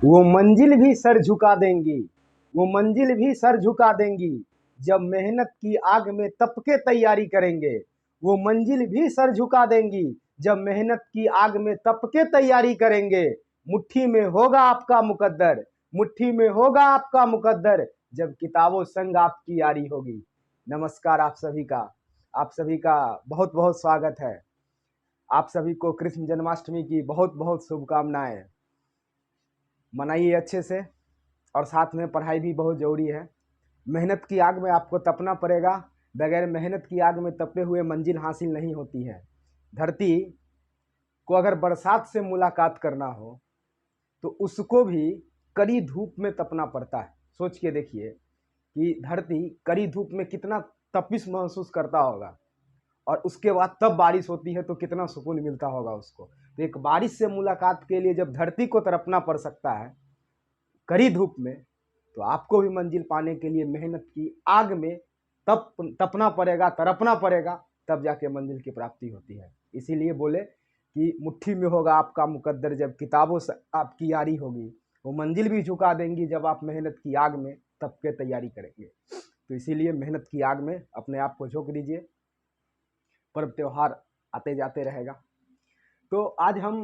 वो मंजिल भी सर झुका देंगी, वो मंजिल भी सर झुका देंगी, जब मेहनत की आग में तप के तैयारी करेंगे। वो मंजिल भी सर झुका देंगी, जब मेहनत की आग में तप के तैयारी करेंगे। मुट्ठी में होगा आपका मुकद्दर, मुट्ठी में होगा आपका मुकद्दर, जब किताबों संग आपकी यारी होगी। नमस्कार आप सभी का बहुत बहुत स्वागत है। आप सभी को कृष्ण जन्माष्टमी की बहुत बहुत शुभकामनाएं। मनाइए अच्छे से, और साथ में पढ़ाई भी बहुत ज़रूरी है। मेहनत की आग में आपको तपना पड़ेगा, बगैर मेहनत की आग में तपे हुए मंजिल हासिल नहीं होती है। धरती को अगर बरसात से मुलाकात करना हो तो उसको भी कड़ी धूप में तपना पड़ता है। सोच के देखिए कि धरती कड़ी धूप में कितना तपिश महसूस करता होगा, और उसके बाद तब बारिश होती है तो कितना सुकून मिलता होगा उसको। तो एक बारिश से मुलाकात के लिए जब धरती को तड़पना पड़ सकता है कड़ी धूप में, तो आपको भी मंजिल पाने के लिए मेहनत की आग में तपना पड़ेगा, तड़पना पड़ेगा, तब जाके मंजिल की प्राप्ति होती है। इसीलिए बोले कि मुट्ठी में होगा आपका मुकद्दर, जब किताबों से आपकी यारी होगी। वो मंजिल भी झुका देंगी जब आप मेहनत की आग में तप के तैयारी करेंगे। तो इसीलिए मेहनत की आग में अपने आप को झोंक दीजिए। पर्व त्योहार आते जाते रहेगा। तो आज हम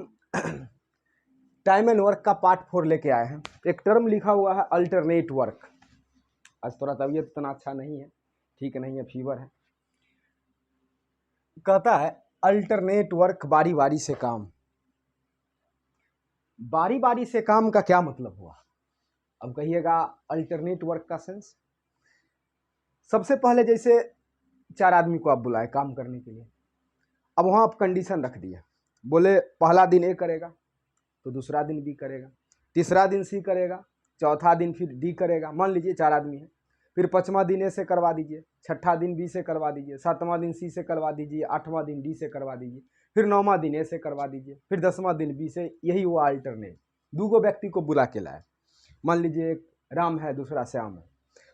टाइम एंड वर्क का पार्ट 4 लेके आए हैं। एक टर्म लिखा हुआ है अल्टरनेट वर्क। आज थोड़ा तबीयत इतना अच्छा नहीं है, ठीक नहीं है, फीवर है। कहता है अल्टरनेट वर्क, बारी बारी से काम। बारी बारी से काम का क्या मतलब हुआ? अब कहिएगा अल्टरनेट वर्क का सेंस। सबसे पहले जैसे 4 आदमी को आप बुलाए काम करने के लिए, अब वहाँ आप कंडीशन रख दिए, बोले पहला दिन ए करेगा तो दूसरा दिन बी करेगा, तीसरा दिन सी करेगा, चौथा दिन फिर डी करेगा। मान लीजिए 4 आदमी है। फिर 5वां दिन ए से करवा दीजिए, 6ठा दिन बी से करवा दीजिए, 7वां दिन सी से करवा दीजिए, 8वां दिन डी से करवा दीजिए, फिर 9वां दिन ए से करवा दीजिए, फिर 10वां दिन बी से। यही हुआ अल्टरनेट। 2 व्यक्ति को बुला के लाए। मान लीजिए एक राम है, दूसरा श्याम है।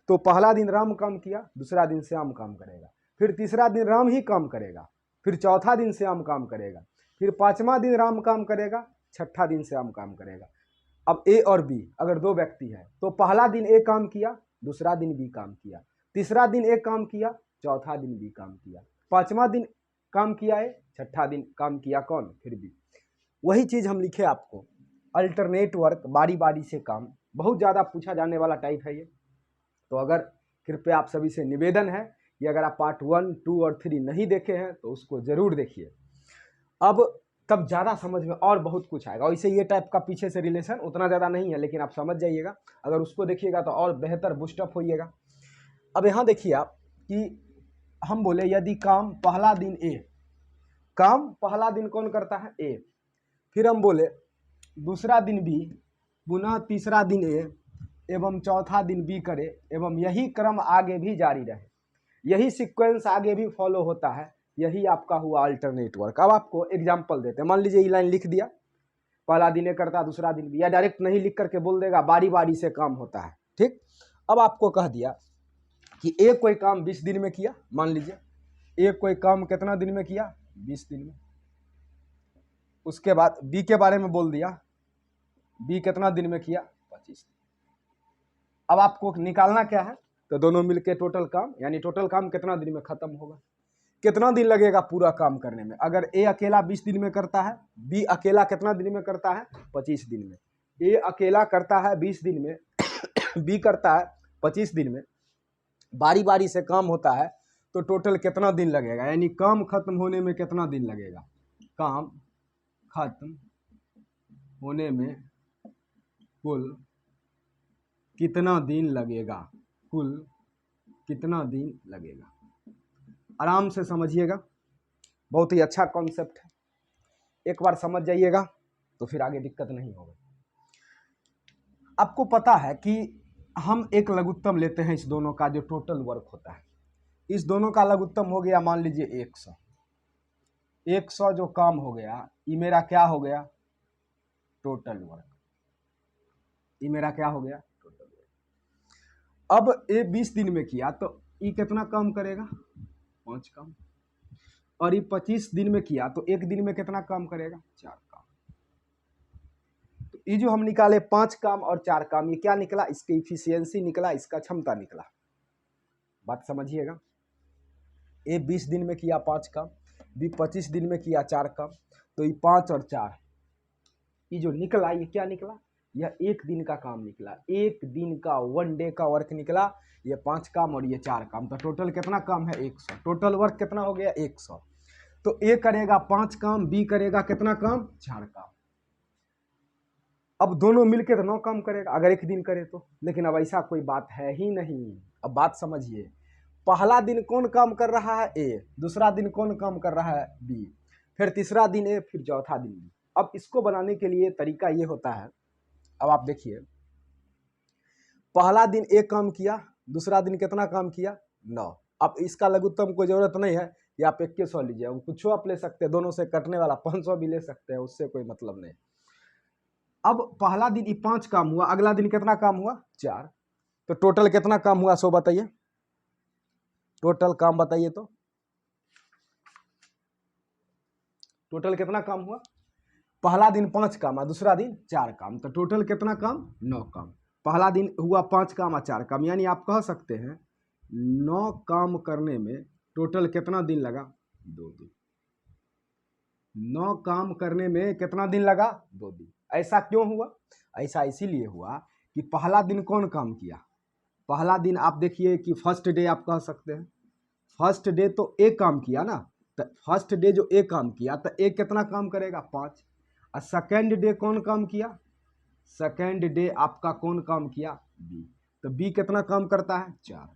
तो पहला दिन राम काम किया, दूसरा दिन श्याम काम करेगा, फिर तीसरा दिन राम ही काम करेगा, फिर चौथा दिन श्याम काम करेगा, फिर 5वां दिन राम काम करेगा, 6ठा दिन श्याम काम करेगा। अब ए और बी अगर 2 व्यक्ति हैं तो पहला दिन ए काम किया, दूसरा दिन बी काम किया, तीसरा दिन ए काम किया, चौथा दिन बी काम किया, 5वां दिन काम किया ए, 6ठा दिन काम किया कौन? फिर बी। वही चीज़ हम लिखे आपको, अल्टरनेट वर्क, बारी बारी से काम। बहुत ज़्यादा पूछा जाने वाला टाइप है ये। तो अगर कृपया आप सभी से निवेदन है कि अगर आप पार्ट 1, 2 और 3 नहीं देखे हैं तो उसको ज़रूर देखिए। अब तब ज़्यादा समझ में और बहुत कुछ आएगा। वैसे ये टाइप का पीछे से रिलेशन उतना ज़्यादा नहीं है, लेकिन आप समझ जाइएगा। अगर उसको देखिएगा तो और बेहतर बूस्टअप होइएगा। अब यहाँ देखिए आप कि हम बोले यदि काम पहला दिन ए, काम पहला दिन कौन करता है? ए। फिर हम बोले दूसरा दिन बी, पुनः तीसरा दिन ए, एवं चौथा दिन बी करे, एवं यही क्रम आगे भी जारी रहे, यही सीक्वेंस आगे भी फॉलो होता है। यही आपका हुआ अल्टरनेट वर्क। अब आपको एग्जांपल देते हैं। मान लीजिए ये लाइन लिख दिया, पहला दिन ए करता है, दूसरा दिन बी, या डायरेक्ट नहीं लिख करके बोल देगा बारी बारी से काम होता है। ठीक। अब आपको कह दिया कि ए कोई काम 20 दिन में किया। मान लीजिए ए कोई काम कितना दिन में किया? 20 दिन में। उसके बाद बी के बारे में बोल दिया, बी कितना दिन में किया? 25 दिन। अब आपको निकालना क्या है? तो दोनों मिलके टोटल काम, यानी टोटल काम कितना दिन में खत्म होगा, कितना दिन लगेगा पूरा काम करने में। अगर ए अकेला 20 दिन में करता है, बी अकेला कितना दिन में करता है? 25 दिन में। ए अकेला करता है 20 दिन में, बी करता है 25 दिन में। बारी बारी से काम होता है तो टोटल कितना दिन लगेगा, यानी काम खत्म होने में कितना दिन लगेगा? काम खत्म होने में कुल कितना दिन लगेगा, कुल कितना दिन लगेगा। आराम से समझिएगा, बहुत ही अच्छा कॉन्सेप्ट है। एक बार समझ जाइएगा तो फिर आगे दिक्कत नहीं होगा। आपको पता है कि हम एक लघुत्तम लेते हैं इस दोनों का, जो टोटल वर्क होता है। इस दोनों का लघुत्तम हो गया मान लीजिए 100। 100 जो काम हो गया, ये मेरा क्या हो गया? Total work. ये मेरा क्या हो गया? Total work. अब ये 20 दिन में किया तो ये कितना काम करेगा? 5 काम। और ये 25 दिन में किया तो एक दिन में कितना काम करेगा? 4 काम। तो ये जो हम निकाले 5 काम और 4 काम, ये क्या निकला? इसकी इफिशियंसी निकला, इसका क्षमता निकला। बात समझिएगा। ए 20 दिन में किया 5 काम, बी 25 दिन में किया 4 काम, तो ये 5 और 4 ये जो निकला, ये क्या निकला? यह 1 दिन का काम निकला, 1 दिन का 1 डे का वर्क निकला। ये 5 काम और ये 4 काम, तो टोटल कितना काम है? 100। टोटल वर्क कितना हो गया? 100। तो ए करेगा 5 काम, बी करेगा कितना काम? 4 काम। अब दोनों मिलके तो 9 काम करेगा अगर 1 दिन करे तो, लेकिन अब ऐसा कोई बात है ही नहीं। अब बात समझिए, पहला दिन कौन काम कर रहा है? ए। दूसरा दिन कौन काम कर रहा है? बी। फिर तीसरा दिन ए, फिर चौथा दिन बी। अब इसको बनाने के लिए तरीका ये होता है, अब आप देखिए, पहला दिन एक काम किया, दूसरा दिन कितना काम किया? 9। अब इसका लघुत्तम कोई जरूरत नहीं है, या आप 2100 लीजिए, कुछ आप ले सकते हैं, दोनों से कटने वाला 500 भी ले सकते हैं, उससे कोई मतलब नहीं। अब पहला दिन 5 काम हुआ, अगला दिन कितना काम हुआ? 4। तो टोटल कितना काम हुआ सो बताइए, टोटल काम बताइए। तो टोटल कितना काम हुआ? पहला दिन 5 काम और दूसरा दिन 4 काम, तो टोटल कितना काम? 9 काम। पहला दिन हुआ 5 काम और 4 काम, यानी आप कह सकते हैं 9 काम करने में टोटल कितना दिन लगा? 2 दिन। 9 काम करने में कितना दिन लगा? 2 दिन। ऐसा क्यों हुआ? ऐसा इसीलिए हुआ कि पहला दिन कौन काम किया? पहला दिन आप देखिए कि फर्स्ट डे आप कह सकते हैं, फर्स्ट डे तो एक काम किया ना, तो फर्स्ट डे जो एक काम किया तो एक कितना काम करेगा? 5। और सेकेंड डे कौन काम किया? सेकेंड डे आपका कौन काम किया? बी। तो बी कितना काम करता है? 4।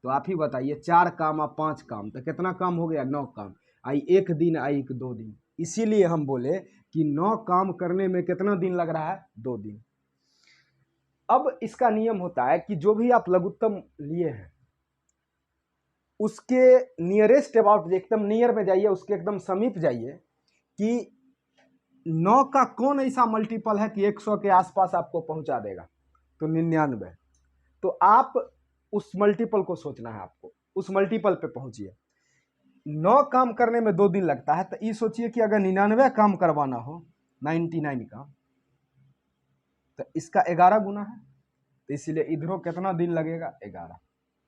तो आप ही बताइए, 4 काम और 5 काम, तो कितना काम हो गया? 9 काम। आई 1 दिन, आई 2 दिन। इसीलिए हम बोले कि 9 काम करने में कितना दिन लग रहा है? 2 दिन। अब इसका नियम होता है कि जो भी आप लघुत्तम लिए हैं उसके नियरेस्ट अबाउट, एकदम नियर में जाइए, उसके एकदम समीप जाइए कि 9 का कौन ऐसा मल्टीपल है कि 100 के आसपास आपको पहुंचा देगा? तो 99। तो आप उस मल्टीपल को सोचना है, आपको उस मल्टीपल पे पहुंचिए। 9 काम करने में 2 दिन लगता है, तो ये सोचिए कि अगर 99 काम करवाना हो 99 का, तो इसका 11 गुना है, तो इसलिए इधरों कितना दिन लगेगा? 11।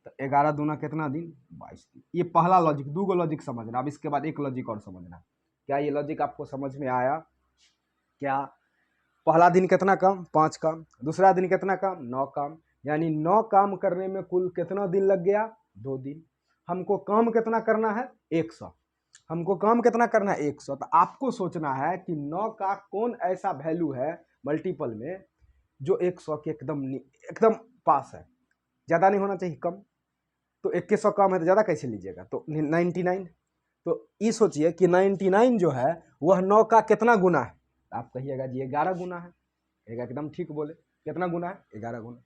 तो 11 दूना कितना दिन? 22 दिन। ये पहला लॉजिक, 2 लॉजिक समझना। अब इसके बाद एक लॉजिक और समझना। क्या ये लॉजिक आपको समझ में आया? क्या पहला दिन कितना काम? 5 काम। दूसरा दिन कितना काम? 9 काम। यानी 9 काम करने में कुल कितना दिन लग गया? 2 दिन। हमको काम कितना करना है? 100। हमको काम कितना करना है? 100। तो आपको सोचना है कि 9 का कौन ऐसा वैल्यू है मल्टीपल में जो 100 के एकदम पास है। ज़्यादा नहीं होना चाहिए, कम। तो 2100 काम है तो ज़्यादा कैसे लीजिएगा? तो 99। तो ये सोचिए कि 99 जो है वह 9 का कितना गुना है? आप कहिएगा जी 11 गुना है। एकदम ठीक बोले। कितना गुना है? 11 गुना।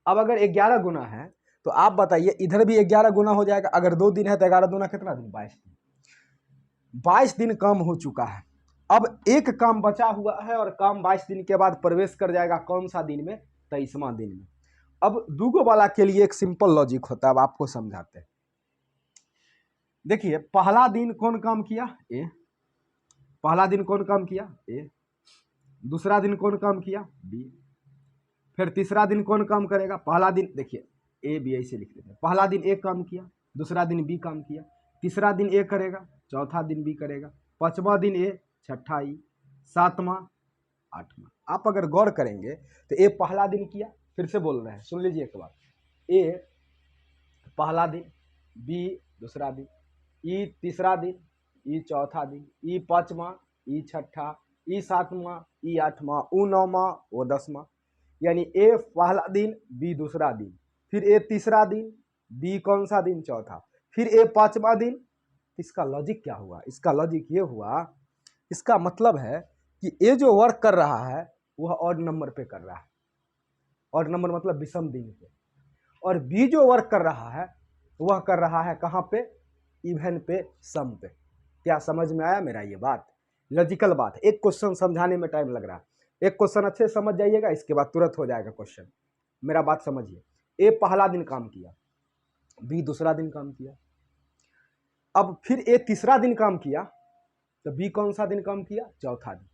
अब अगर 11 गुना है तो आप बताइए, इधर भी 11 गुना हो जाएगा। अगर 2 दिन है तो 11 दूना कितना दिन? 22 दिन। 22 दिन काम हो चुका है। अब एक काम बचा हुआ है और काम 22 दिन के बाद प्रवेश कर जाएगा कौन सा दिन में? 23वां दिन में। अब दूगो वाला के लिए एक सिंपल लॉजिक होता है, अब आपको समझाते हैं। देखिए, पहला दिन कौन काम किया? ए। पहला दिन कौन काम किया? ए। दूसरा दिन कौन काम किया? बी। फिर तीसरा दिन कौन काम करेगा? पहला दिन, देखिए ए बी ऐसे लिख देते हैं। पहला दिन ए काम किया, दूसरा दिन बी काम किया, तीसरा दिन ए करेगा, चौथा दिन बी करेगा, 5वां दिन ए, छठा ई, 7वां, 8वां। आप अगर गौर करेंगे तो ए पहला दिन किया, फिर से बोल रहे हैं, सुन लीजिए एक बार। ए पहला दिन, बी दूसरा दिन, ई तीसरा दिन, ई चौथा दिन, ई 5वां, ई छठा, ई 7वां, ई 8वां, ऊ 9वां, वो 10वां। यानी ए पहला दिन, बी दूसरा दिन, फिर ए तीसरा दिन, बी कौन सा दिन? चौथा, फिर ए 5वां दिन। इसका लॉजिक क्या हुआ? इसका लॉजिक ये हुआ, इसका मतलब है कि ए जो वर्क कर रहा है वह ऑड नंबर पे कर रहा है। ऑड नंबर मतलब विषम दिन पे। और बी जो वर्क कर रहा है वह कर रहा है कहाँ पे? इवन पे, सम पे। क्या समझ में आया मेरा ये बात? लॉजिकल बात है। एक क्वेश्चन समझाने में टाइम लग रहा है, एक क्वेश्चन अच्छे से समझ जाइएगा, इसके बाद तुरंत हो जाएगा क्वेश्चन। मेरा बात समझिए। ए पहला दिन काम किया, बी दूसरा दिन काम किया, अब फिर ए तीसरा दिन काम किया, तो बी कौन सा दिन काम किया? चौथा दिन।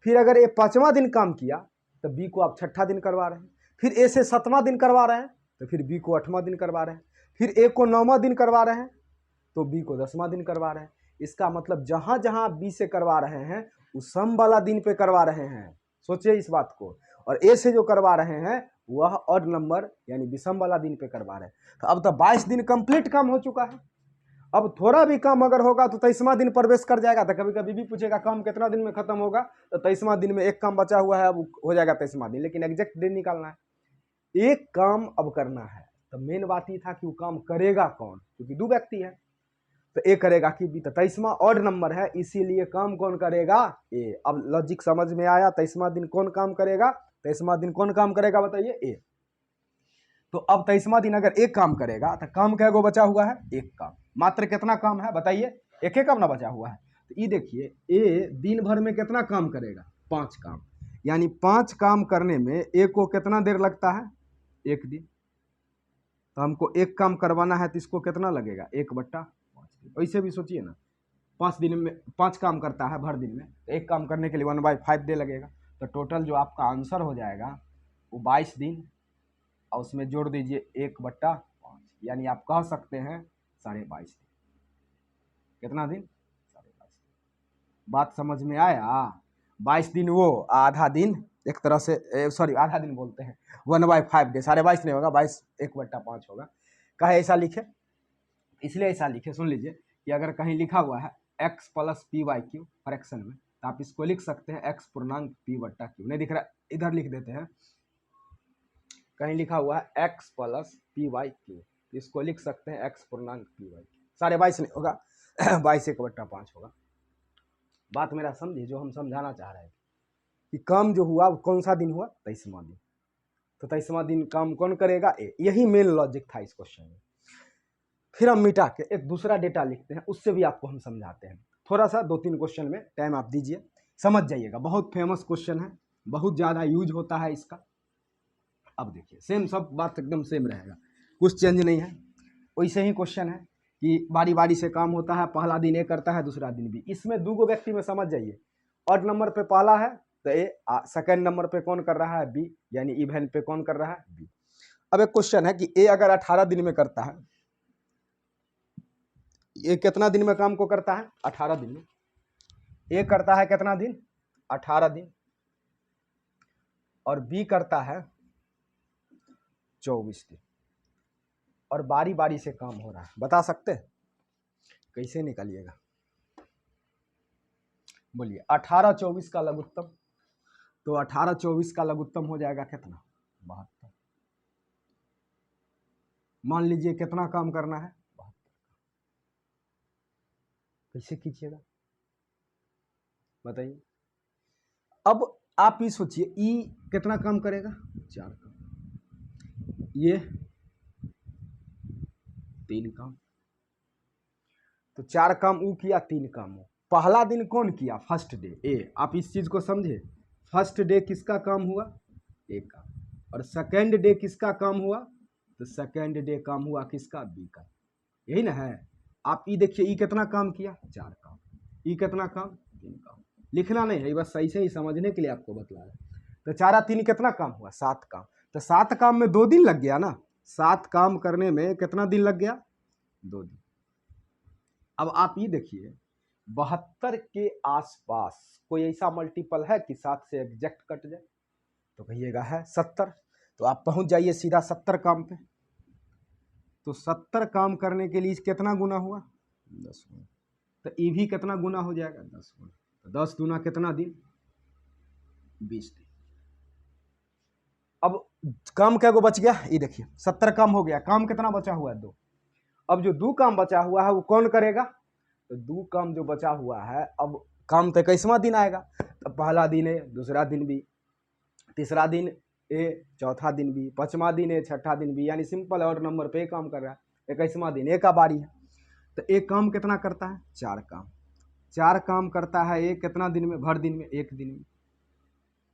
फिर अगर ए 5वां दिन काम किया तो बी को आप 6ठा दिन करवा रहे हैं, फिर ए से 7वां दिन करवा रहे हैं तो फिर बी को 8वां दिन करवा रहे हैं, फिर ए को 9वां दिन करवा रहे हैं तो बी को 10वां दिन करवा रहे हैं। इसका मतलब जहां जहां बी से करवा रहे हैं उस सम वाला दिन पे करवा रहे हैं, सोचिए इस बात को। और ए से जो करवा रहे हैं वह ऑड नंबर यानी विषम वाला दिन पे करवा रहे हैं। तो अब तो 22 दिन कंप्लीट काम हो चुका है। अब थोड़ा भी काम अगर होगा तो 23वां दिन प्रवेश कर जाएगा। तो कभी कभी भी पूछेगा काम कितना दिन में खत्म होगा, तो 23वां दिन में एक काम बचा हुआ है, अब हो जाएगा 23वां दिन, लेकिन एग्जैक्ट दिन निकालना है। एक काम अब करना है, तो मेन बात ये था कि वो काम करेगा कौन, क्योंकि 2 व्यक्ति है तो ए करेगा कि बी। तो 23वां ऑड नंबर है, इसीलिए काम कौन करेगा, ए। अब लॉजिक समझ में आया। 23वां दिन कौन काम करेगा, 23वां दिन कौन काम करेगा बताइए, ए। तो अब 23वां दिन अगर एक काम करेगा तो काम क्या गो बचा हुआ है, एक काम। मात्र कितना काम है बताइए, एक काम ना बचा हुआ है। तो ये देखिए ए दिन भर में कितना काम करेगा, 5 काम, यानी 5 काम करने में ए को कितना देर लगता है, 1 दिन। तो हमको एक काम करवाना है तो इसको कितना लगेगा, 1/5 दिन। वैसे भी सोचिए ना, 5 दिन में 5 काम करता है भर दिन में, तो एक काम करने के लिए 1/5 डे लगेगा। तो टोटल जो आपका आंसर हो जाएगा वो 22 दिन, और उसमें जोड़ दीजिए 1/5, यानी आप कह सकते हैं 22.5 दिन। कितना दिन, 22.5 दिन। बात समझ में आया। 22 दिन वो आधा दिन, एक तरह से सॉरी आधा दिन बोलते हैं, 1/5 डे, 22.5 नहीं होगा, 22 1/5 होगा। कहे ऐसा लिखे, इसलिए ऐसा लिखे, सुन लीजिए कि अगर कहीं लिखा हुआ है x + p/q फ्रैक्शन में, तो आप इसको लिख सकते हैं x पूर्णांक p/q। नहीं दिख रहा, इधर लिख देते हैं। कहीं लिखा हुआ है x + p/q, इसको लिख सकते हैं x पूर्णांक p/q। 22.5 नहीं होगा, 22 1/5 होगा। बात मेरा समझिए, जो हम समझाना चाह रहे हैं कि काम जो हुआ वो कौन सा दिन हुआ, 23वां दिन। तो 23वां दिन काम कौन करेगा, ए। यही मेन लॉजिक था इस क्वेश्चन में। फिर हम मिटा के एक दूसरा डेटा लिखते हैं, उससे भी आपको हम समझाते हैं। थोड़ा सा 2-3 क्वेश्चन में टाइम आप दीजिए, समझ जाइएगा। बहुत फेमस क्वेश्चन है, बहुत ज़्यादा यूज होता है इसका। अब देखिए सेम, सब बात एकदम सेम रहेगा, कुछ चेंज नहीं है। वैसे ही क्वेश्चन है कि बारी बारी से काम होता है, पहला दिन ए करता है, दूसरा दिन बी। इसमें 2 व्यक्ति में समझ जाइए, ऑड नंबर पे पहला है तो ए, सेकेंड नंबर पे कौन कर रहा है, बी, यानी इवन पे कौन कर रहा है, बी। अब एक क्वेश्चन है कि ए अगर 18 दिन में करता है, ये कितना दिन में काम को करता है, 18 दिन में। ए करता है कितना दिन, 18 दिन, और बी करता है 24 दिन, और बारी बारी से काम हो रहा है। बता सकते हैं कैसे निकालिएगा, बोलिए। 18-24 का लघुत्तम, तो 18-24 का लघुत्तम हो जाएगा कितना, 72। मान लीजिए कितना काम करना है, 72। कैसे कीजिएगा बताइए। अब आप ही सोचिए, ई कितना काम करेगा, 4 काम, ये 3 काम। तो 4 काम ऊ किया, 3 काम हो। पहला दिन कौन किया, फर्स्ट डे, ए। आप इस चीज को समझे, फर्स्ट डे किसका काम हुआ, ए का। और सेकेंड डे किसका काम हुआ, तो सेकेंड डे काम हुआ किसका, बी का। यही ना है। आप ई देखिए, ई कितना काम किया, 4 काम, ई कितना काम, 3 काम। लिखना नहीं है, बस सही से ही समझने के लिए आपको बतला रहे। तो 4 और 3 कितना काम हुआ, 7 काम। तो 7 काम में 2 दिन लग गया ना, 7 काम करने में कितना दिन लग गया, 2 दिन। अब आप ये देखिए, 72 के आसपास कोई ऐसा मल्टीपल है कि 7 से एग्जैक्ट कट जाए, तो कहिएगा है 70। तो आप पहुंच जाइए सीधा 70 काम पे। तो 70 काम करने के लिए कितना गुना हुआ, 10 गुना। तो ये भी कितना गुना हो जाएगा, 10 गुना। तो 10 गुना कितना दिन, 20 दिन। अब काम क्या को बच गया, ये देखिए 70 काम हो गया, काम कितना बचा हुआ है, 2। अब जो 2 काम बचा हुआ है वो कौन करेगा, तो 2 काम जो बचा हुआ है, अब काम तो 21वां दिन आएगा। तो पहला दिन ए, दूसरा दिन बी, तीसरा दिन ए, चौथा दिन बी, 5वां दिन ए, 6ठा दिन बी, यानी सिंपल और नंबर पे काम कर रहा है। 21वां दिन ए का बारी है। तो एक काम कितना करता है, 4 काम। 4 काम करता है ए कितना दिन में, भर दिन में, 1 दिन में।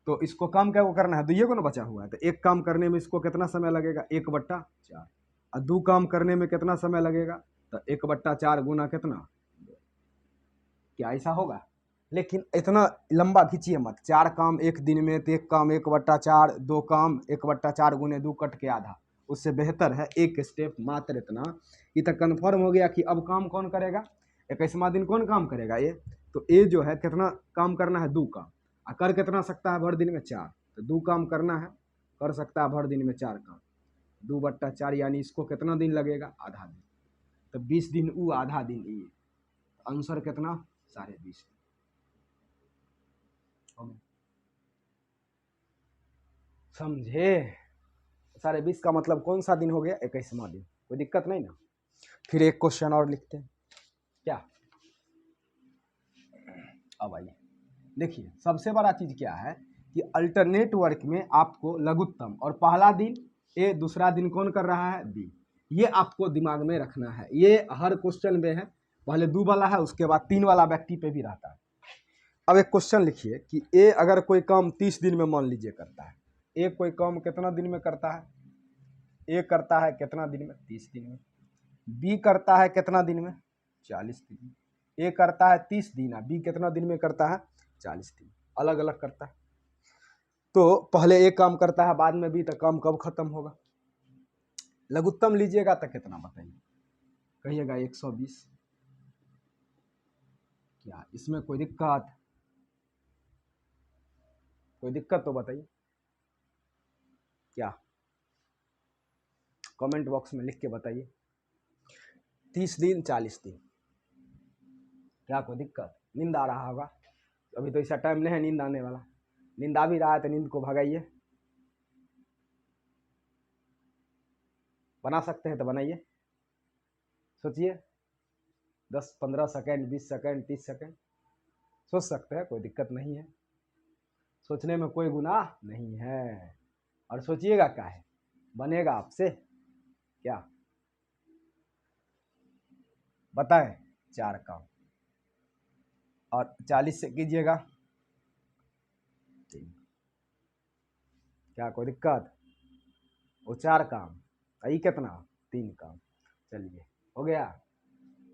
तो इसको काम क्या को करना है, 2 को ना बचा हुआ है। तो एक काम करने में इसको कितना समय लगेगा, 1/4। और 2 काम करने में कितना समय लगेगा, तो 1/4 गुना कितना, क्या ऐसा होगा, लेकिन इतना लंबा खींचिए मत, 4 काम एक दिन में, तो 1 काम 1/4, 2 काम 1/4 गुने 2 कट के आधा, उससे बेहतर है एक स्टेप मात्र इतना। ये तो कन्फर्म हो गया कि अब काम कौन करेगा, 21वां दिन कौन काम करेगा, ये। तो ये जो है कितना काम करना है, 2 काम। और कर कितना सकता है भर दिन में, 4। तो 2 काम करना है, कर सकता है भर दिन में 4 काम। 2/4 यानी इसको कितना दिन लगेगा, आधा दिन। तो 20 दिन वो, आधा दिन ये, आंसर कितना, 20.5 दिन। समझे? 20.5 का मतलब कौन सा दिन हो गया, 21वां दिन। कोई दिक्कत नहीं ना। फिर एक क्वेश्चन और लिखते हैं, क्या। अब आइए देखिए, सबसे बड़ा चीज क्या है कि अल्टरनेट वर्क में आपको लघुत्तम और पहला दिन ए, दूसरा दिन कौन कर रहा है, बी। ये आपको दिमाग में रखना है। ये हर क्वेश्चन में है, पहले 2 वाला है, उसके बाद 3 वाला व्यक्ति पे भी रहता है। अब एक क्वेश्चन लिखिए कि ए अगर कोई काम 30 दिन में मान लीजिए करता है, ए कोई काम कितना दिन में करता है, ए करता है कितना दिन में, 30 दिन में। बी करता है कितना दिन में, 40 दिन में। ए करता है 30 दिन, बी कितना दिन में करता है, 40 दिन। अलग अलग करता है। तो पहले ए काम करता है, बाद में बी, तो काम कब खत्म होगा। लघुत्तम लीजिएगा तो कितना बताइए, कहिएगा 120। क्या इसमें कोई दिक्कत, कोई दिक्कत तो बताइए, क्या कमेंट बॉक्स में लिख के बताइए। 30 दिन 40 दिन, क्या कोई दिक्कत, नींद आ रहा होगा, अभी तो ऐसा टाइम नहीं है नींद आने वाला। नींद आ भी रहा है तो नींद को भगाइए, बना सकते हैं तो बनाइए, सोचिए 10-15 सेकेंड, 20 सेकेंड, 30 सेकेंड सोच सकते हैं, कोई दिक्कत नहीं है। सोचने में कोई गुनाह नहीं है। और सोचिएगा क्या है, बनेगा आपसे क्या, बताएं। 4 काम और 40 से कीजिएगा 3, क्या कोई दिक्कत। वो 4 काम, यही कितना, 3 काम। चलिए हो गया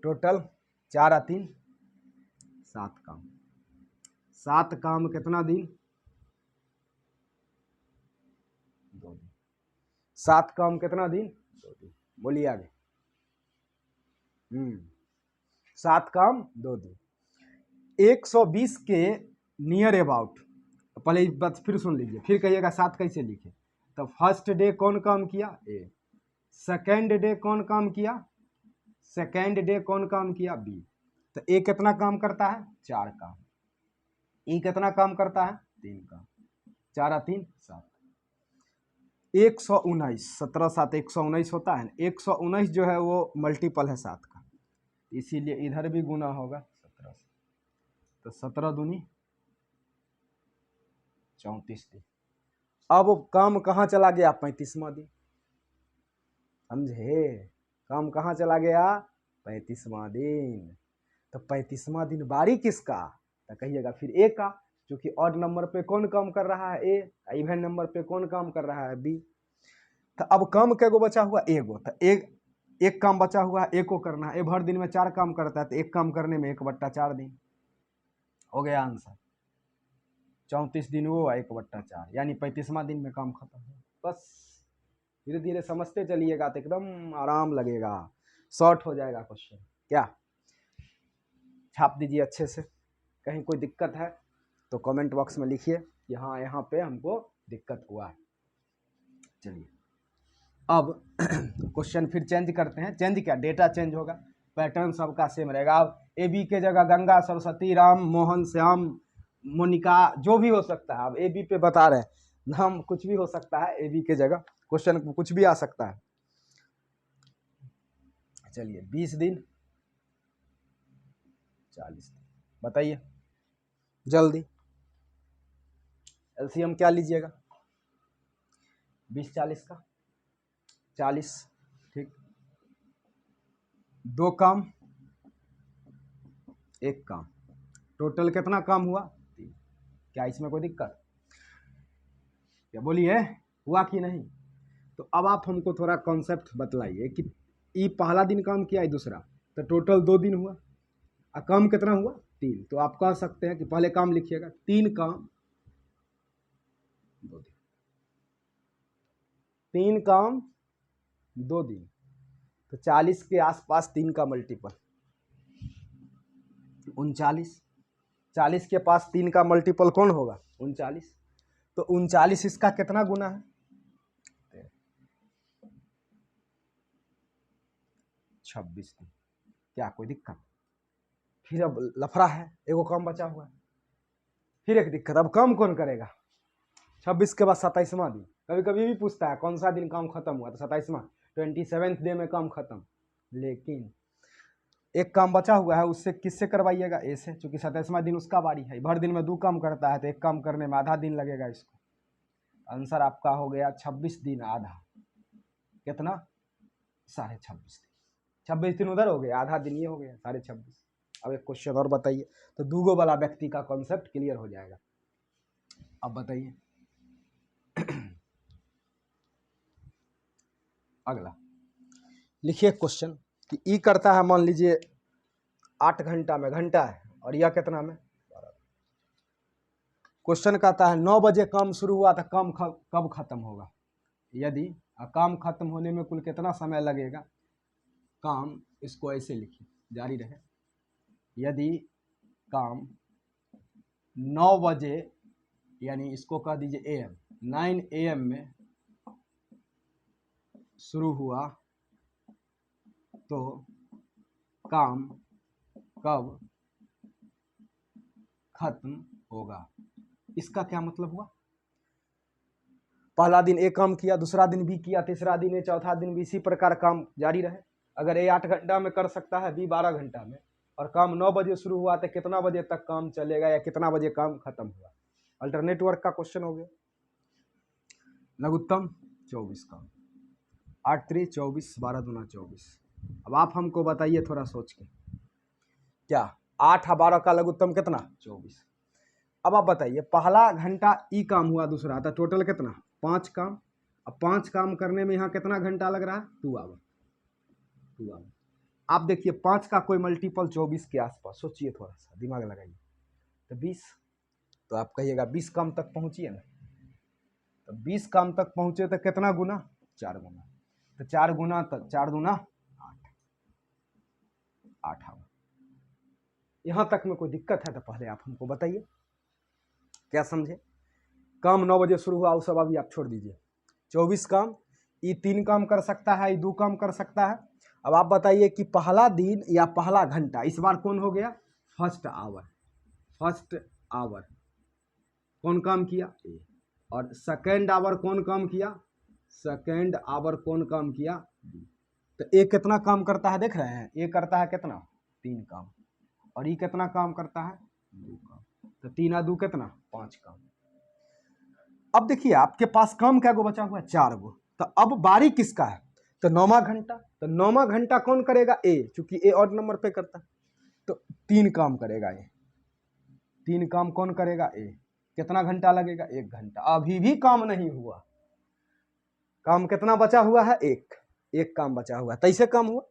टोटल, 4 और 3 7 काम। 7 काम कितना दिन, 2 दिन। 7 काम कितना दिन, 2 दिन। बोलिए आगे। 7 काम 2 दिन। 120 के नियर अबाउट, पहले इस बात फिर सुन लीजिए, फिर कहिएगा 7 कैसे लिखे। तो फर्स्ट डे कौन काम किया, ए। सेकेंड डे कौन काम किया, सेकेंड डे कौन काम किया, बी। तो ए कितना काम करता है, 4 काम। ई कितना काम करता है, 3 काम। 4 और 3 7। 119, 17 7 119 होता है। 119 जो है वो मल्टीपल है 7 का, इसीलिए इधर भी गुना होगा 17 से। तो 17 दूनी 34 दिन। अब काम कहाँ चला गया, 35वां दिन। समझे, काम कहाँ चला गया, 35वां दिन। तो 35वां दिन बारी किसका, तो कहिएगा फिर ए का, क्योंकि ऑड नंबर पे कौन काम कर रहा है, ए। इवन नंबर पे कौन काम कर रहा है, बी। तो अब काम कैगो बचा हुआ, एगो। तो एक काम बचा हुआ है, ए को करना है। ए भर दिन में 4 काम करता है, तो एक काम करने में 1/4 दिन हो गया आंसर। 34 दिन वो, 1/4 यानी 35वां दिन में काम खत्म हो। बस धीरे धीरे समझते चलिएगा तो एकदम आराम लगेगा, शॉर्ट हो जाएगा क्वेश्चन। क्या छाप दीजिए अच्छे से, कहीं कोई दिक्कत है तो कमेंट बॉक्स में लिखिए कि हाँ यहाँ पे हमको दिक्कत हुआ है। चलिए अब क्वेश्चन फिर चेंज करते हैं। चेंज क्या, डेटा चेंज होगा, पैटर्न सबका सेम रहेगा। अब ए बी के जगह गंगा, सरस्वती, राम, मोहन, श्याम, मोनिका, जो भी हो सकता है। अब ए बी पे बता रहे हैं, नाम कुछ भी हो सकता है, ए बी के जगह क्वेश्चन कुछ भी आ सकता है। चलिए 20 दिन 40 दिन, बताइए जल्दी। एलसीएम क्या लीजिएगा, 20 40 का, 40, ठीक। 2 काम 1 काम, टोटल कितना काम हुआ, 3। क्या इसमें कोई दिक्कत, क्या बोलिए, हुआ कि नहीं। तो अब आप हमको थोड़ा कॉन्सेप्ट बतलाइए कि ये पहला दिन काम किया है, दूसरा, तो टोटल 2 दिन हुआ, और काम कितना हुआ, 3। तो आप कह सकते हैं कि पहले काम लिखिएगा, 3 काम 2 दिन, 3 काम 2 दिन। तो 40 के आसपास 3 का मल्टीपल 39। 40 के पास 3 का मल्टीपल कौन होगा? 39। तो 39 इसका कितना गुना है? 26 दिन। क्या कोई दिक्कत? फिर अब लफड़ा है, एगो काम बचा हुआ है, फिर एक दिक्कत। अब काम कौन करेगा? 26 के बाद 27वां दिन। कभी कभी भी पूछता है कौन सा दिन काम खत्म हुआ, तो 27वां, 27th डे में काम खत्म। लेकिन एक काम बचा हुआ है, उससे किससे करवाइएगा? ए से, चूंकि 27वां दिन उसका बारी है। भर दिन में 2 काम करता है तो एक काम करने में आधा दिन लगेगा इसको। आंसर आपका हो गया 26 दिन आधा। कितना? 26.5 दिन। 26 दिन उधर हो गया, आधा दिन ये हो गया 26.5। अब एक क्वेश्चन और बताइए, तो दूगो वाला व्यक्ति का कॉन्सेप्ट क्लियर हो जाएगा। अब बताइए अगला लिखिए क्वेश्चन कि ई करता है, मान लीजिए 8 घंटा में, घंटा है, और यह कितना में? क्वेश्चन कहता है 9 बजे काम शुरू हुआ था, काम कब खत्म होगा? यदि काम खत्म होने में कुल कितना समय लगेगा? काम, इसको ऐसे लिखिए, जारी रहे। यदि काम 9 बजे, यानी इसको कह दीजिए AM, 9 AM में शुरू हुआ तो काम कब खत्म होगा? इसका क्या मतलब हुआ? पहला दिन ए काम किया, दूसरा दिन बी किया, तीसरा दिन ए, चौथा दिन बी, इसी प्रकार काम जारी रहे। अगर ए 8 घंटा में कर सकता है, बी 12 घंटा में, और काम 9 बजे शुरू हुआ तो कितना बजे तक काम चलेगा या कितना बजे काम खत्म हुआ? अल्टरनेट वर्क का क्वेश्चन हो गया। लघुत्तम 24 काम, 8 3 24, 12 दूना 24। अब आप हमको बताइए थोड़ा सोच के, क्या 8 और 12 का लघुत्तम कितना? 24। अब आप बताइए, पहला घंटा ई काम हुआ, दूसरा था, टोटल कितना? 5 काम। अब 5 काम करने में यहाँ कितना घंटा लग रहा है? 2 आवर। 2 आवर। आप देखिए 5 का कोई मल्टीपल 24 के आसपास, सोचिए थोड़ा सा, दिमाग लगाइए। तो 20, तो आप कहिएगा 20 काम तक पहुंचिए ना। तो 20 काम तक पहुंचे तो कितना गुना? 4 गुना। तो 4 गुना, तो 4 दूना 8, 8 आवर। यहां तक में कोई दिक्कत है तो पहले आप हमको बताइए, क्या समझे? काम 9 बजे शुरू हुआ, वो सब अभी आप छोड़ दीजिए। 24 काम, ये 3 काम कर सकता है, ये 2 काम कर सकता है। अब आप बताइए कि पहला दिन या पहला घंटा इस बार कौन हो गया? First hour. फर्स्ट आवर कौन काम किया? ए। और सेकेंड आवर कौन काम किया? सेकेंड आवर कौन काम किया? बी। तो ए कितना काम करता है देख रहे हैं? ए करता है कितना? 3 काम। और ये कितना काम करता है? 2 काम। तो 3 और 2 कितना? 5 काम। अब देखिए आपके पास काम क्या गो बचा हुआ है? 4 गो। तो अब बारी किसका है? तो 9वां घंटा। तो 9वां घंटा कौन करेगा? ए, चूंकि ए ऑड नंबर पे करता है तो 3 काम करेगा ए। 3 काम कौन करेगा? ए। कितना घंटा लगेगा? 1 घंटा। अभी भी काम नहीं हुआ, काम कितना बचा हुआ है? एक काम बचा हुआ है। तैसे काम हुआ।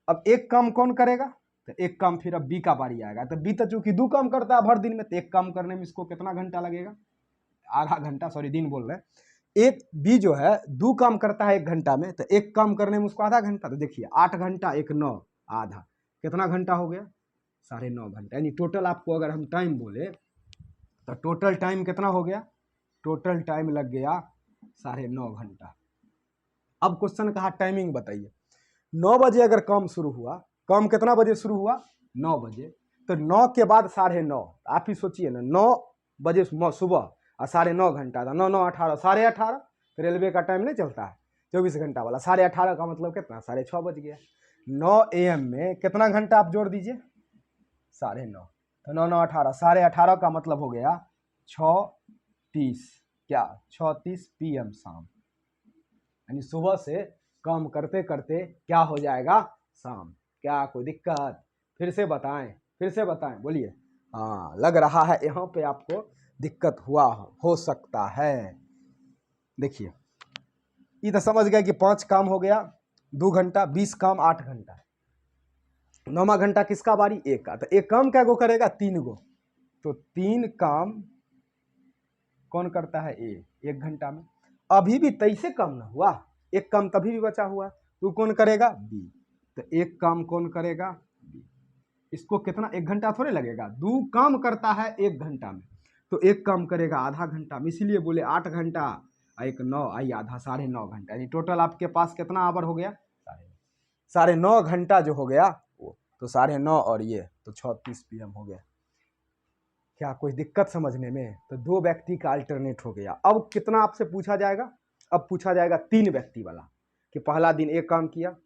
अब एक काम कौन करेगा? तो एक काम फिर अब बी का बारी आएगा। तो बी तो चूंकि 2 काम करता है भर दिन में, तो एक काम करने में इसको कितना घंटा लगेगा? आधा घंटा, सॉरी दिन बोल रहे हैं। एक बी जो है 2 काम करता है 1 घंटा में, तो एक काम करने में उसको आधा घंटा। तो देखिए 8 घंटा 1 9, आधा, कितना घंटा हो गया? 9.5 घंटा। यानी टोटल आपको अगर हम टाइम बोले तो टोटल टाइम कितना हो गया? टोटल टाइम लग गया 9.5 घंटा। अब क्वेश्चन कहा टाइमिंग बताइए। 9 बजे अगर काम शुरू हुआ, काम कितना बजे शुरू हुआ? 9 बजे। तो 9 के बाद 9.5, आप ही सोचिए ना, 9 बजे सुबह और 9.5 घंटा था, 9 9 18, 18.5। तो रेलवे का टाइम नहीं चलता है 24 घंटा वाला, 18.5 का मतलब कितना? 6:30 बज गया। 9 AM में कितना घंटा आप जोड़ दीजिए? 9.5। तो 9 9 18, 18.5 का मतलब हो गया 6:30, क्या 6:30 PM शाम। यानी सुबह से काम करते करते क्या हो जाएगा? शाम। क्या कोई दिक्कत? फिर से बताएं, बोलिए। हाँ, लग रहा है यहाँ पे आपको दिक्कत हुआ हो सकता है। देखिए ये तो समझ गए कि 5 काम हो गया 2 घंटा, 20 काम 8 घंटा। 9वां घंटा किसका बारी? एक का। तो एक काम क्या गो करेगा? 3 गो। तो 3 काम कौन करता है? ए, 1 घंटा में। अभी भी 23 से कम ना हुआ, एक काम तभी भी बचा हुआ, तो कौन करेगा? बी। तो एक काम कौन करेगा? बी। इसको कितना? 1 घंटा थोड़े लगेगा, 2 काम करता है 1 घंटा में, तो एक काम करेगा आधा घंटा में, इसीलिए बोले 8 घंटा, एक 9, आई आधा, 9.5 घंटा, यानी टोटल आपके पास कितना आवर हो गया? 9.5 घंटा जो हो गया वो, तो 9.5 और ये तो 6:30 PM हो गया। क्या कोई दिक्कत समझने में? तो 2 व्यक्ति का अल्टरनेट हो गया। अब कितना आपसे पूछा जाएगा? अब पूछा जाएगा 3 व्यक्ति वाला, कि पहला दिन ए काम किया,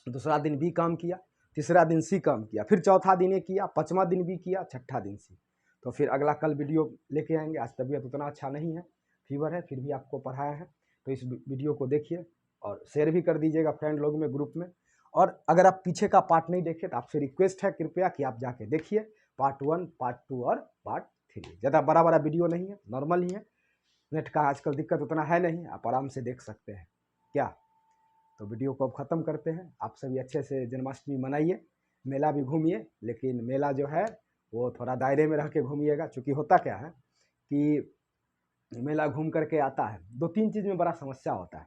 दूसरा दिन बी काम किया, तीसरा दिन सी काम किया, फिर चौथा दिन ए किया, 5वां दिन बी किया, छठा दिन सी। तो फिर अगला कल वीडियो लेके आएंगे। आज तबीयत उतना अच्छा नहीं है, फीवर है, फिर भी आपको पढ़ाया है, तो इस वीडियो को देखिए और शेयर भी कर दीजिएगा फ्रेंड लोग में, ग्रुप में। और अगर आप पीछे का पार्ट नहीं देखे तो आपसे रिक्वेस्ट है कृपया कि आप जाके देखिए पार्ट 1, पार्ट 2 और पार्ट 3। ज़्यादा बड़ा बड़ा वीडियो नहीं है, नॉर्मल ही है, नेट का आजकल दिक्कत उतना है नहीं, आप आराम से देख सकते हैं क्या। तो वीडियो को अब ख़त्म करते हैं। आप सभी अच्छे से जन्माष्टमी मनाइए, मेला भी घूमिए, लेकिन मेला जो है वो थोड़ा दायरे में रह के घूमिएगा, क्योंकि होता क्या है कि मेला घूम करके आता है, 2-3 चीज़ में बड़ा समस्या होता है।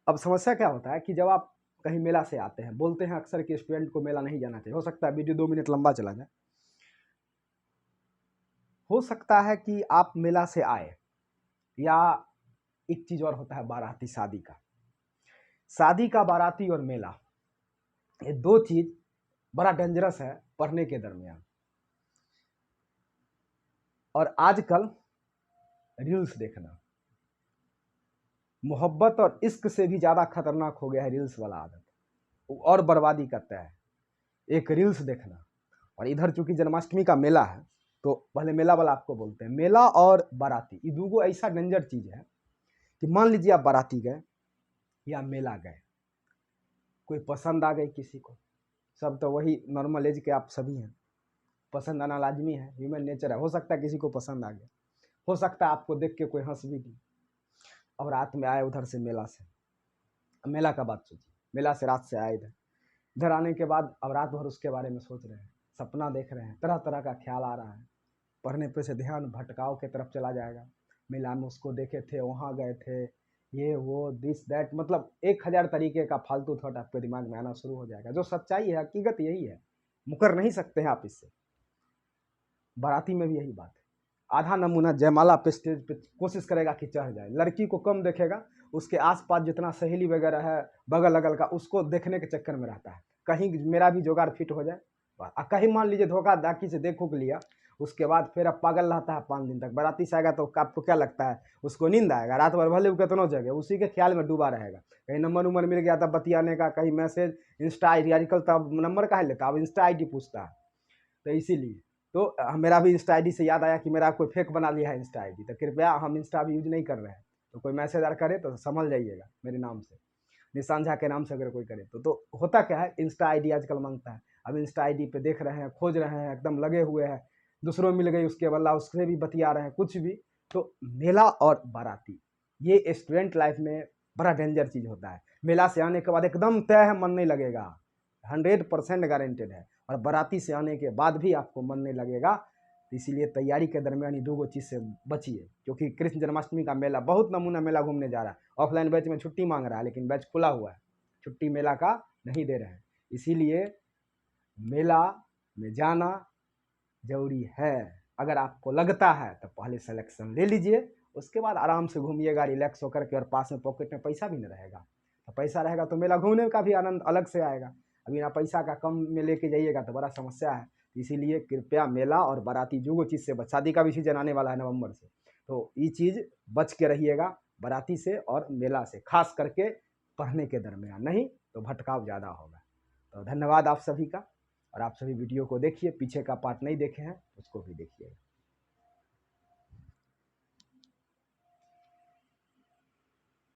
अब समस्या क्या होता है कि जब आप कहीं मेला से आते हैं, बोलते हैं अक्सर कि स्टूडेंट को मेला नहीं जाना चाहिए, हो सकता है वीडियो 2 मिनट लंबा चला जाए। हो सकता है कि आप मेला से आए, या एक चीज़ और होता है बाराती, शादी का। शादी का बाराती और मेला, ये 2 चीज़ बड़ा डेंजरस है पढ़ने के दरमियान। और आजकल रील्स देखना मोहब्बत और इश्क से भी ज़्यादा खतरनाक हो गया है रील्स वाला आदत, और बर्बादी करता है एक रील्स देखना। और इधर चूंकि जन्माष्टमी का मेला है, तो पहले मेला वाला आपको बोलते हैं। मेला और बाराती, ये दूगो ऐसा डेंजर चीज़ है कि मान लीजिए आप बाराती गए या मेला गए, कोई पसंद आ गई किसी को, सब तो वही नॉर्मल एज के आप सभी हैं, पसंद आना लाजमी है, ह्यूमन नेचर है। हो सकता है किसी को पसंद आ गया, हो सकता है आपको देख के कोई हंस भी दी। अब रात में आए उधर से मेला से, मेला का बात सोचिए, मेला से रात से आए इधर, इधर आने के बाद अब रात भर उसके बारे में सोच रहे हैं, सपना देख रहे हैं, तरह तरह का ख्याल आ रहा है, पढ़ने पे से ध्यान भटकाव के तरफ चला जाएगा। मेला में उसको देखे थे, वहाँ गए थे, ये वो दिस दैट, मतलब 1000 तरीके का फालतू थॉट आपके दिमाग में आना शुरू हो जाएगा। जो सच्चाई है, हकीकत यही है, मुकर नहीं सकते हैं आप इससे। बाराती में भी यही बात है। आधा नमूना जयमाला पे स्टेज पे कोशिश करेगा कि चढ़ जाए, लड़की को कम देखेगा, उसके आसपास जितना सहेली वगैरह है बगल अगल का, उसको देखने के चक्कर में रहता है, कहीं मेरा भी जुगाड़ फिट हो जाए। कहीं मान लीजिए धोखा धाकी से देख उक लिया, उसके बाद फिर अब पागल रहता है 5 दिन तक। बाराती से आएगा तो आपको क्या लगता है उसको नींद आएगा? रात भर भले कितनों जगह उसी के ख्याल में डूबा रहेगा। कहीं नंबर उम्र मिल गया तब बतियाने का, कहीं मैसेज, इंस्टा आई डी, आजकल तब नंबर कहाँ लेता, अब इंस्टा आई डी पूछता है। तो इसीलिए तो मेरा भी इंस्टा आई से याद आया कि मेरा कोई फेक बना लिया है इंस्टा आई, तो कृपया, हम इंस्टा अभी यूज नहीं कर रहे हैं, तो कोई मैसेज आर करे तो समझ जाइएगा मेरे नाम से, निशान झा के नाम से अगर कोई करे तो होता क्या है, इंस्टा आईडी आजकल मांगता है। अब इंस्टा आईडी पे देख रहे हैं, खोज रहे हैं, एकदम लगे हुए हैं, दूसरों मिल गई उसके बल्ला, उससे भी बतिया रहे हैं कुछ भी। तो मेला और बाराती, ये स्टूडेंट लाइफ में बड़ा डेंजर चीज़ होता है। मेला से आने के बाद एकदम तय है, मन नहीं लगेगा, 100% गारंटेड है। और बाराती से आने के बाद भी आपको मन नहीं लगेगा। इसीलिए तैयारी के दरमियान ही 2 चीज़ से बचिए, क्योंकि कृष्ण जन्माष्टमी का मेला, बहुत नमूना मेला घूमने जा रहा है। ऑफलाइन बैच में छुट्टी मांग रहा है, लेकिन बैच खुला हुआ है, छुट्टी मेला का नहीं दे रहे हैं। इसीलिए मेला में जाना जरूरी है। अगर आपको लगता है तो पहले सिलेक्शन ले लीजिए, उसके बाद आराम से घूमिएगा रिलैक्स होकर के, और पास में पॉकेट में पैसा भी नहीं रहेगा। तो पैसा रहेगा तो मेला घूमने का भी आनंद अलग से आएगा। अभी ना पैसा का कम में लेके जाइएगा तो बड़ा समस्या है। इसीलिए कृपया मेला और बाराती जो चीज़ से शादी का भी सीजन आने वाला है नवंबर से, तो ये चीज़ बच के रहिएगा बाराती से और मेला से, खास करके पढ़ने के दरमियान, नहीं तो भटकाव ज़्यादा होगा। तो धन्यवाद आप सभी का, और आप सभी वीडियो को देखिए, पीछे का पार्ट नहीं देखे हैं उसको भी देखिएगा।